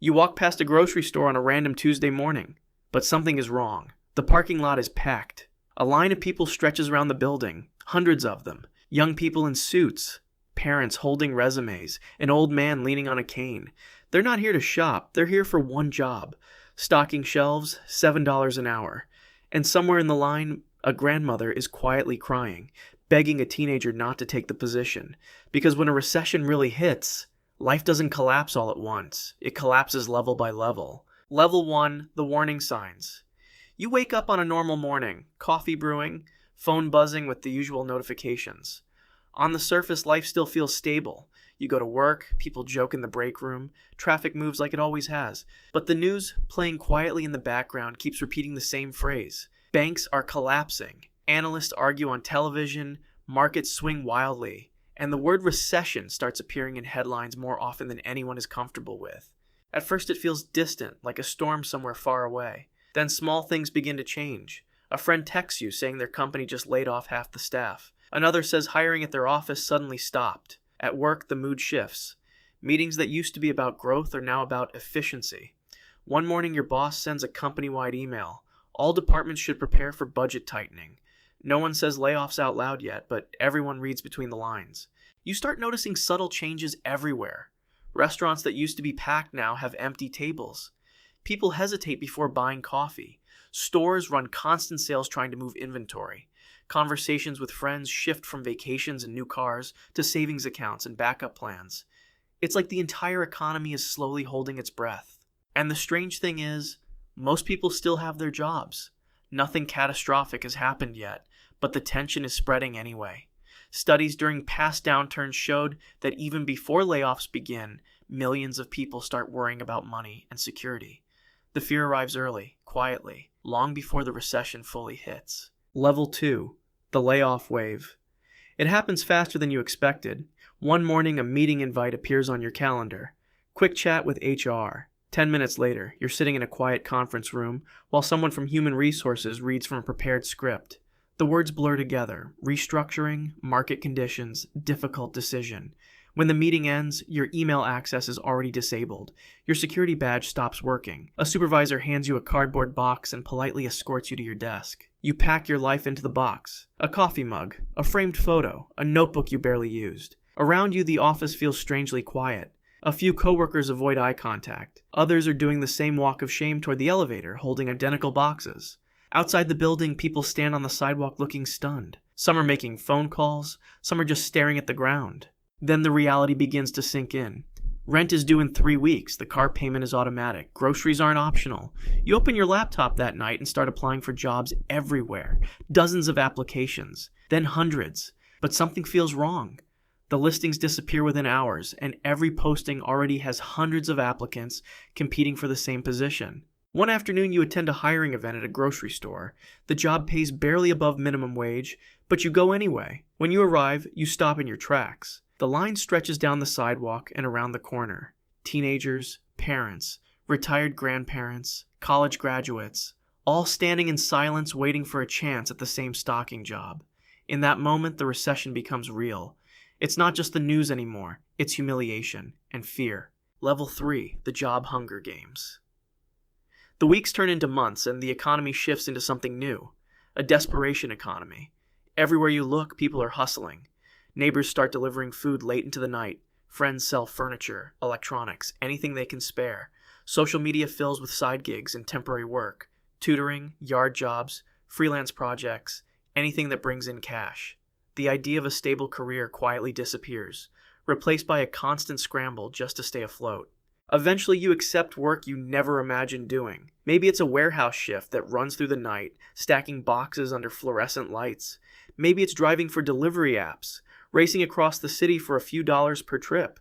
You walk past a grocery store on a random Tuesday morning, but something is wrong. The parking lot is packed. A line of people stretches around the building, hundreds of them. Young people in suits, parents holding resumes, an old man leaning on a cane. They're not here to shop, they're here for one job. Stocking shelves, $7 an hour. And somewhere in the line, a grandmother is quietly crying, begging a teenager not to take the position. Because when a recession really hits, life doesn't collapse all at once. It collapses level by level. Level 1, the warning signs. You wake up on a normal morning, coffee brewing, phone buzzing with the usual notifications. On the surface, life still feels stable. You go to work, people joke in the break room, traffic moves like it always has. But the news, playing quietly in the background, keeps repeating the same phrase. Banks are collapsing. Analysts argue on television, markets swing wildly, and the word recession starts appearing in headlines more often than anyone is comfortable with. At first it feels distant, like a storm somewhere far away. Then small things begin to change. A friend texts you saying their company just laid off half the staff. Another says hiring at their office suddenly stopped. At work, the mood shifts. Meetings that used to be about growth are now about efficiency. One morning, your boss sends a company-wide email. All departments should prepare for budget tightening. No one says layoffs out loud yet, but everyone reads between the lines. You start noticing subtle changes everywhere. Restaurants that used to be packed now have empty tables. People hesitate before buying coffee. Stores run constant sales trying to move inventory. Conversations with friends shift from vacations and new cars to savings accounts and backup plans. It's like the entire economy is slowly holding its breath. And the strange thing is, most people still have their jobs. Nothing catastrophic has happened yet, but the tension is spreading anyway. Studies during past downturns showed that even before layoffs begin, millions of people start worrying about money and security. The fear arrives early, quietly, long before the recession fully hits. Level 2, the layoff wave. It happens faster than you expected. One morning, a meeting invite appears on your calendar. Quick chat with HR. 10 minutes later, you're sitting in a quiet conference room while someone from Human Resources reads from a prepared script. The words blur together: restructuring, market conditions, difficult decision. When the meeting ends, your email access is already disabled. Your security badge stops working. A supervisor hands you a cardboard box and politely escorts you to your desk. You pack your life into the box. A coffee mug, a framed photo, a notebook you barely used. Around you, the office feels strangely quiet. A few coworkers avoid eye contact. Others are doing the same walk of shame toward the elevator, holding identical boxes. Outside the building, people stand on the sidewalk looking stunned. Some are making phone calls, some are just staring at the ground. Then the reality begins to sink in. Rent is due in 3 weeks, the car payment is automatic, groceries aren't optional. You open your laptop that night and start applying for jobs everywhere. Dozens of applications, then hundreds. But something feels wrong. The listings disappear within hours, and every posting already has hundreds of applicants competing for the same position. One afternoon, you attend a hiring event at a grocery store. The job pays barely above minimum wage, but you go anyway. When you arrive, you stop in your tracks. The line stretches down the sidewalk and around the corner. Teenagers, parents, retired grandparents, college graduates, all standing in silence waiting for a chance at the same stocking job. In that moment, the recession becomes real. It's not just the news anymore, it's humiliation and fear. Level 3, the job hunger games. The weeks turn into months and the economy shifts into something new. A desperation economy. Everywhere you look, people are hustling. Neighbors start delivering food late into the night. Friends sell furniture, electronics, anything they can spare. Social media fills with side gigs and temporary work. Tutoring, yard jobs, freelance projects, anything that brings in cash. The idea of a stable career quietly disappears, replaced by a constant scramble just to stay afloat. Eventually, you accept work you never imagined doing. Maybe it's a warehouse shift that runs through the night, stacking boxes under fluorescent lights. Maybe it's driving for delivery apps, racing across the city for a few dollars per trip.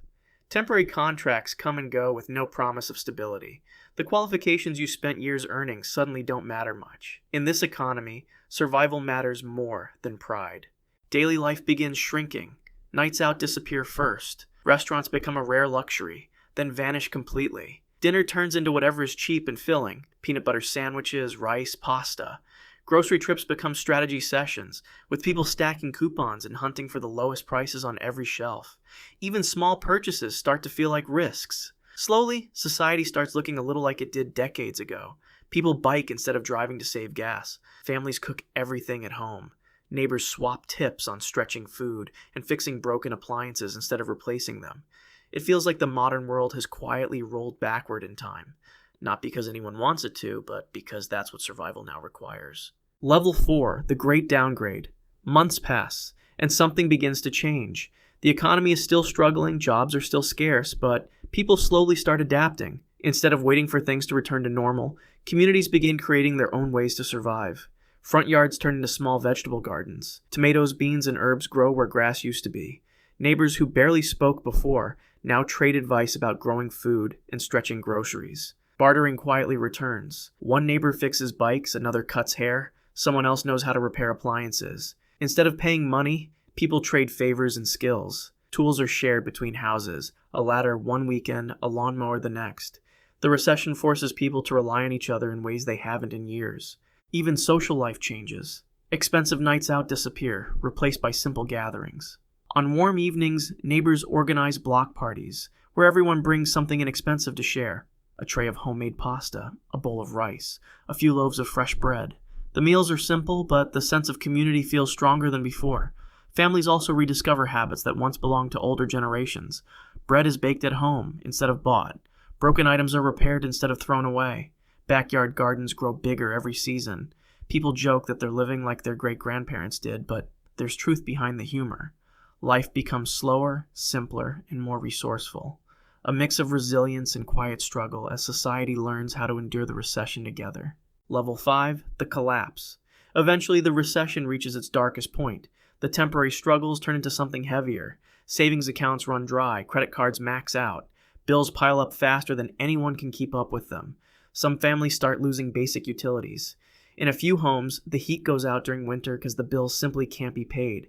Temporary contracts come and go with no promise of stability. The qualifications you spent years earning suddenly don't matter much. In this economy, survival matters more than pride. Daily life begins shrinking. Nights out disappear first. Restaurants become a rare luxury, then vanish completely. Dinner turns into whatever is cheap and filling: peanut butter sandwiches, rice, pasta. Grocery trips become strategy sessions, with people stacking coupons and hunting for the lowest prices on every shelf. Even small purchases start to feel like risks. Slowly, society starts looking a little like it did decades ago. People bike instead of driving to save gas. Families cook everything at home. Neighbors swap tips on stretching food and fixing broken appliances instead of replacing them. It feels like the modern world has quietly rolled backward in time. Not because anyone wants it to, but because that's what survival now requires. Level 4, the Great Downgrade. Months pass, and something begins to change. The economy is still struggling, jobs are still scarce, but people slowly start adapting. Instead of waiting for things to return to normal, communities begin creating their own ways to survive. Front yards turn into small vegetable gardens. Tomatoes, beans, and herbs grow where grass used to be. Neighbors who barely spoke before now trade advice about growing food and stretching groceries. Bartering quietly returns. One neighbor fixes bikes, another cuts hair, someone else knows how to repair appliances. Instead of paying money, people trade favors and skills. Tools are shared between houses, a ladder one weekend, a lawnmower the next. The recession forces people to rely on each other in ways they haven't in years. Even social life changes. Expensive nights out disappear, replaced by simple gatherings. On warm evenings, neighbors organize block parties, where everyone brings something inexpensive to share. A tray of homemade pasta, a bowl of rice, a few loaves of fresh bread. The meals are simple, but the sense of community feels stronger than before. Families also rediscover habits that once belonged to older generations. Bread is baked at home instead of bought. Broken items are repaired instead of thrown away. Backyard gardens grow bigger every season. People joke that they're living like their great-grandparents did, but there's truth behind the humor. Life becomes slower, simpler, and more resourceful. A mix of resilience and quiet struggle as society learns how to endure the recession together. Level 5, the collapse. Eventually, the recession reaches its darkest point. The temporary struggles turn into something heavier. Savings accounts run dry, credit cards max out. Bills pile up faster than anyone can keep up with them. Some families start losing basic utilities. In a few homes, the heat goes out during winter because the bills simply can't be paid.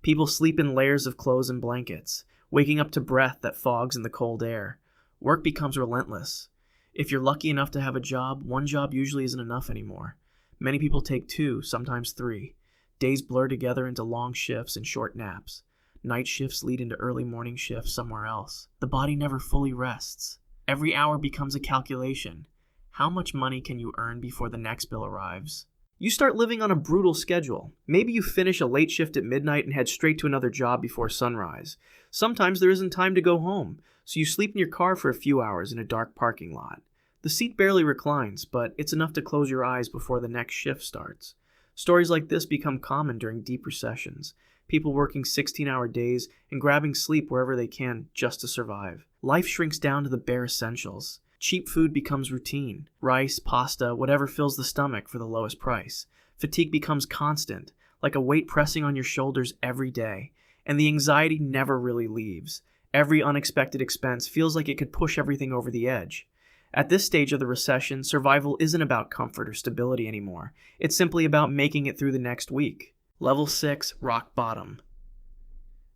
People sleep in layers of clothes and blankets, waking up to breath that fogs in the cold air. Work becomes relentless. If you're lucky enough to have a job, one job usually isn't enough anymore. Many people take 2, sometimes 3. Days blur together into long shifts and short naps. Night shifts lead into early morning shifts somewhere else. The body never fully rests. Every hour becomes a calculation. How much money can you earn before the next bill arrives? You start living on a brutal schedule. Maybe you finish a late shift at midnight and head straight to another job before sunrise. Sometimes there isn't time to go home, so you sleep in your car for a few hours in a dark parking lot. The seat barely reclines, but it's enough to close your eyes before the next shift starts. Stories like this become common during deep recessions. People working 16-hour days and grabbing sleep wherever they can just to survive. Life shrinks down to the bare essentials. Cheap food becomes routine. Rice, pasta, whatever fills the stomach for the lowest price. Fatigue becomes constant, like a weight pressing on your shoulders every day. And the anxiety never really leaves. Every unexpected expense feels like it could push everything over the edge. At this stage of the recession, survival isn't about comfort or stability anymore. It's simply about making it through the next week. Level 6, rock bottom.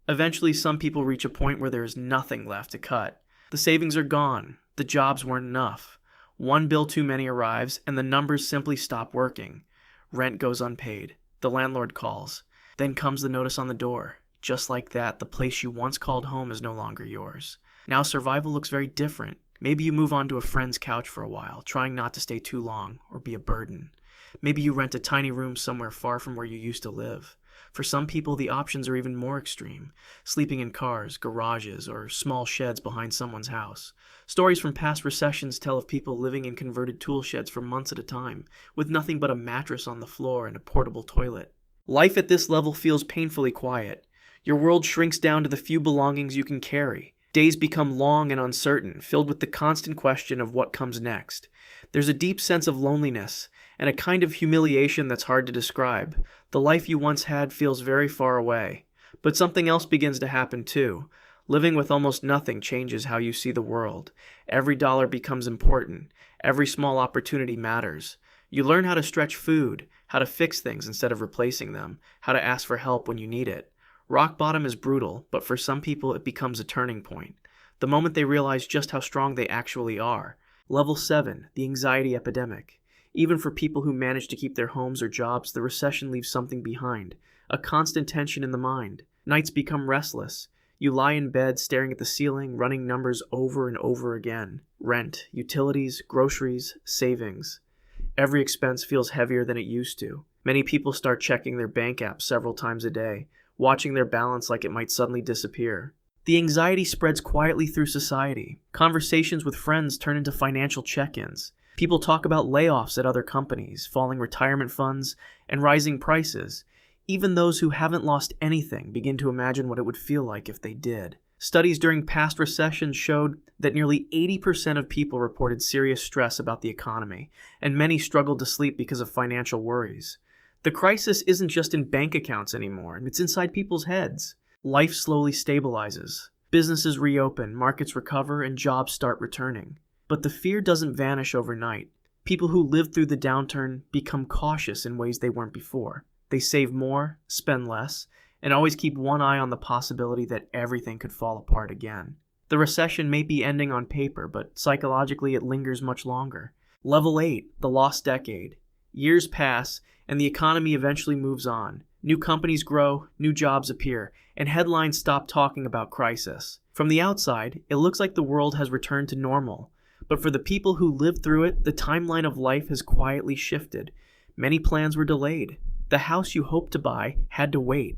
Eventually, some people reach a point where there is nothing left to cut. The savings are gone. The jobs weren't enough. One bill too many arrives, and the numbers simply stop working. Rent goes unpaid. The landlord calls. Then comes the notice on the door. Just like that, the place you once called home is no longer yours. Now survival looks very different. Maybe you move onto a friend's couch for a while, trying not to stay too long or be a burden. Maybe you rent a tiny room somewhere far from where you used to live. For some people, the options are even more extreme, sleeping in cars, garages, or small sheds behind someone's house. Stories from past recessions tell of people living in converted tool sheds for months at a time, with nothing but a mattress on the floor and a portable toilet. Life at this level feels painfully quiet. Your world shrinks down to the few belongings you can carry. Days become long and uncertain, filled with the constant question of what comes next. There's a deep sense of loneliness, and a kind of humiliation that's hard to describe. The life you once had feels very far away. But something else begins to happen too. Living with almost nothing changes how you see the world. Every dollar becomes important. Every small opportunity matters. You learn how to stretch food, how to fix things instead of replacing them, how to ask for help when you need it. Rock bottom is brutal, but for some people it becomes a turning point. The moment they realize just how strong they actually are. Level 7, the anxiety epidemic. Even for people who manage to keep their homes or jobs, the recession leaves something behind. A constant tension in the mind. Nights become restless. You lie in bed staring at the ceiling, running numbers over and over again. Rent, utilities, groceries, savings. Every expense feels heavier than it used to. Many people start checking their bank app several times a day, watching their balance like it might suddenly disappear. The anxiety spreads quietly through society. Conversations with friends turn into financial check-ins. People talk about layoffs at other companies, falling retirement funds, and rising prices. Even those who haven't lost anything begin to imagine what it would feel like if they did. Studies during past recessions showed that nearly 80% of people reported serious stress about the economy, and many struggled to sleep because of financial worries. The crisis isn't just in bank accounts anymore, it's inside people's heads. Life slowly stabilizes. Businesses reopen, markets recover, and jobs start returning. But the fear doesn't vanish overnight. People who lived through the downturn become cautious in ways they weren't before. They save more, spend less, and always keep one eye on the possibility that everything could fall apart again. The recession may be ending on paper, but psychologically it lingers much longer. Level 8, the lost decade. Years pass, and the economy eventually moves on. New companies grow, new jobs appear, and headlines stop talking about crisis. From the outside, it looks like the world has returned to normal. But for the people who lived through it, the timeline of life has quietly shifted. Many plans were delayed. The house you hoped to buy had to wait.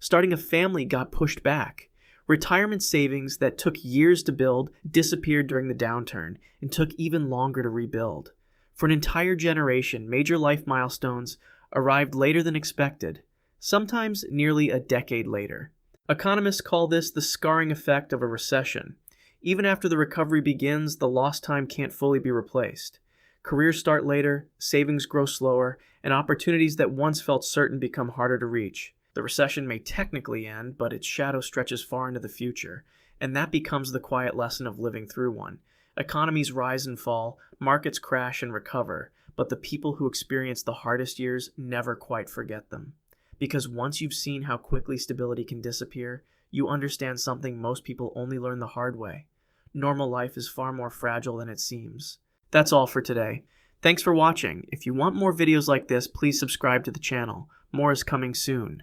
Starting a family got pushed back. Retirement savings that took years to build disappeared during the downturn and took even longer to rebuild. For an entire generation, major life milestones arrived later than expected, sometimes nearly a decade later. Economists call this the scarring effect of a recession. Even after the recovery begins, the lost time can't fully be replaced. Careers start later, savings grow slower, and opportunities that once felt certain become harder to reach. The recession may technically end, but its shadow stretches far into the future, and that becomes the quiet lesson of living through one. Economies rise and fall, markets crash and recover, but the people who experience the hardest years never quite forget them. Because once you've seen how quickly stability can disappear, you understand something most people only learn the hard way. Normal life is far more fragile than it seems. That's all for today. Thanks for watching. If you want more videos like this, please subscribe to the channel. More is coming soon.